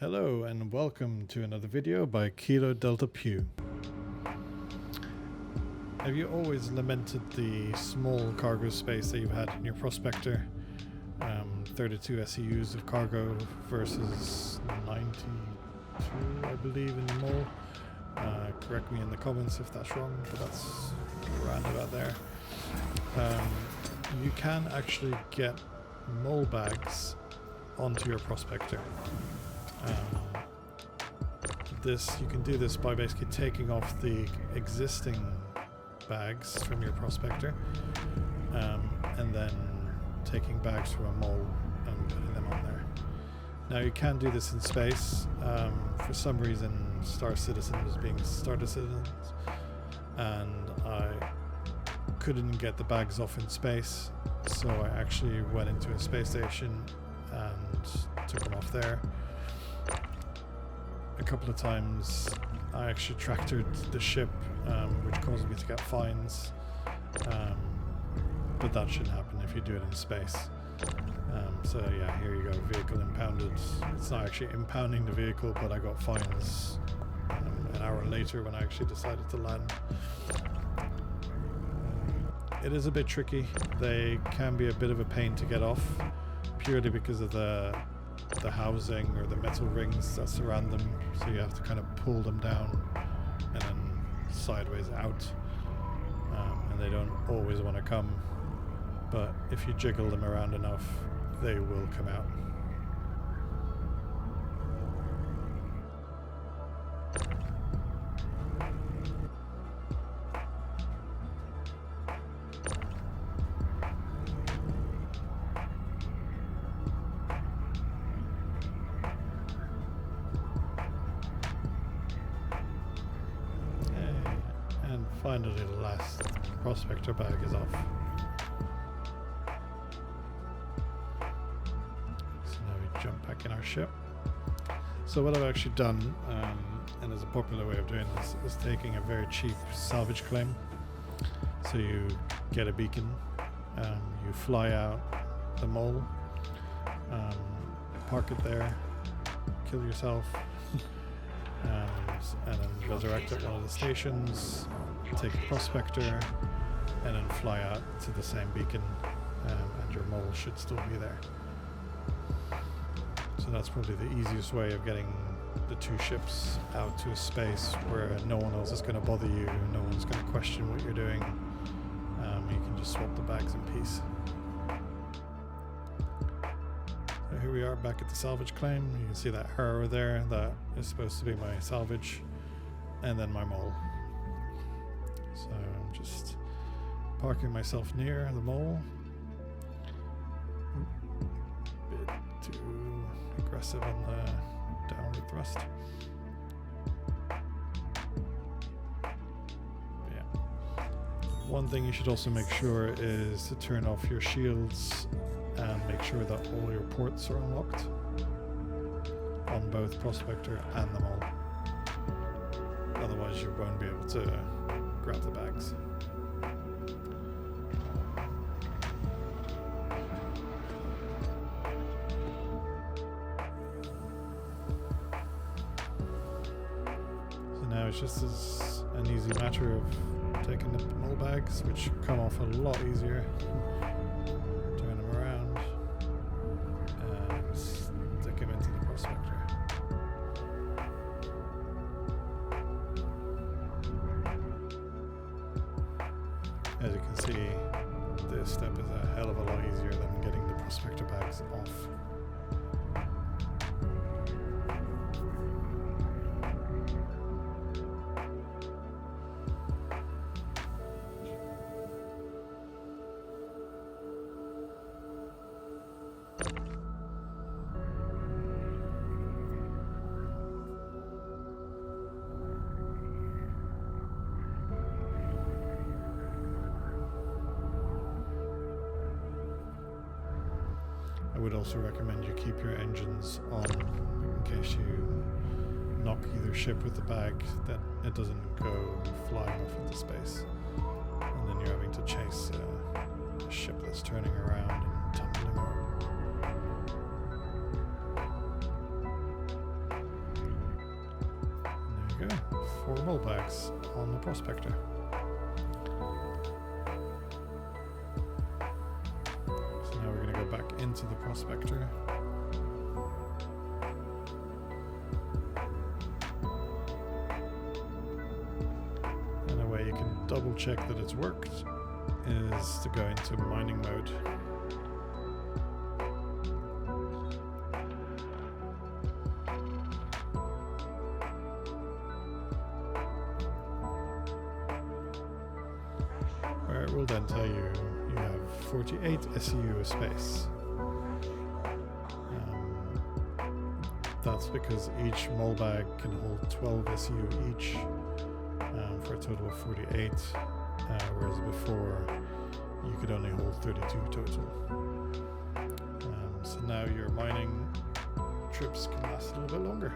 Hello and welcome to another video by Kilo Delta Pew. Have you always lamented the small cargo space that you've had in your Prospector? 32 SEUs of cargo versus 92, I believe, in the mole. Correct me in the comments if that's wrong, but that's around about there. You can actually get mole bags onto your Prospector. You can do this by basically taking off the existing bags from your Prospector and then taking bags from a mole and putting them on there. Now you can do this in space. For some reason Star Citizen was being Star Citizens and I couldn't get the bags off in space, so I actually went into a space station and took them off there. A couple of times I actually tractored the ship, which caused me to get fines, but that shouldn't happen if you do it in space. So yeah, here you go, vehicle impounded. It's not actually impounding the vehicle, but I got fines an hour later when I actually decided to land. It is a bit tricky. They can be a bit of a pain to get off, purely because of the housing or the metal rings that surround them, so you have to kind of pull them down and then sideways out, and they don't always want to come, but if you jiggle them around enough they will come out. Finally, the last Prospector bag is off. So now we jump back in our ship. So what I've actually done, and is a popular way of doing this, is taking a very cheap salvage claim. So you get a beacon, you fly out the mole, park it there, kill yourself, and then resurrect at one of the stations, take a Prospector, and then fly out to the same beacon, and your mole should still be there. So that's probably the easiest way of getting the two ships out to a space where no one else is going to bother you, no one's going to question what you're doing. You can just swap the bags in peace. So here we are back at the salvage claim. You can see that arrow there, that is supposed to be my salvage, and then my mole. So I'm just parking myself near the mole. Bit too aggressive on the downward thrust. Yeah. One thing you should also make sure is to turn off your shields and make sure that all your ports are unlocked on both Prospector and the mole. Otherwise you won't be able to grab the bags. So now it's just an easy matter of taking the mole bags, which come off a lot easier. Turn them around and stick them into the Prospector. As you can see, this step is a hell of a lot easier than getting the Prospector bags off. I would also recommend you keep your engines on in case you knock either ship with the bag, that it doesn't go flying off into space, and then you're having to chase a ship that's turning around and tumbling over. we go. 4 mole bags on the Prospector. So now we're going to go back into the Prospector. And a way you can double check that it's worked is to go into mining mode. Where it will then tell you you have 48 SEU of space. That's because each mole bag can hold 12 SEU each, for a total of 48, whereas before you could only hold 32 total. So now your mining trips can last a little bit longer.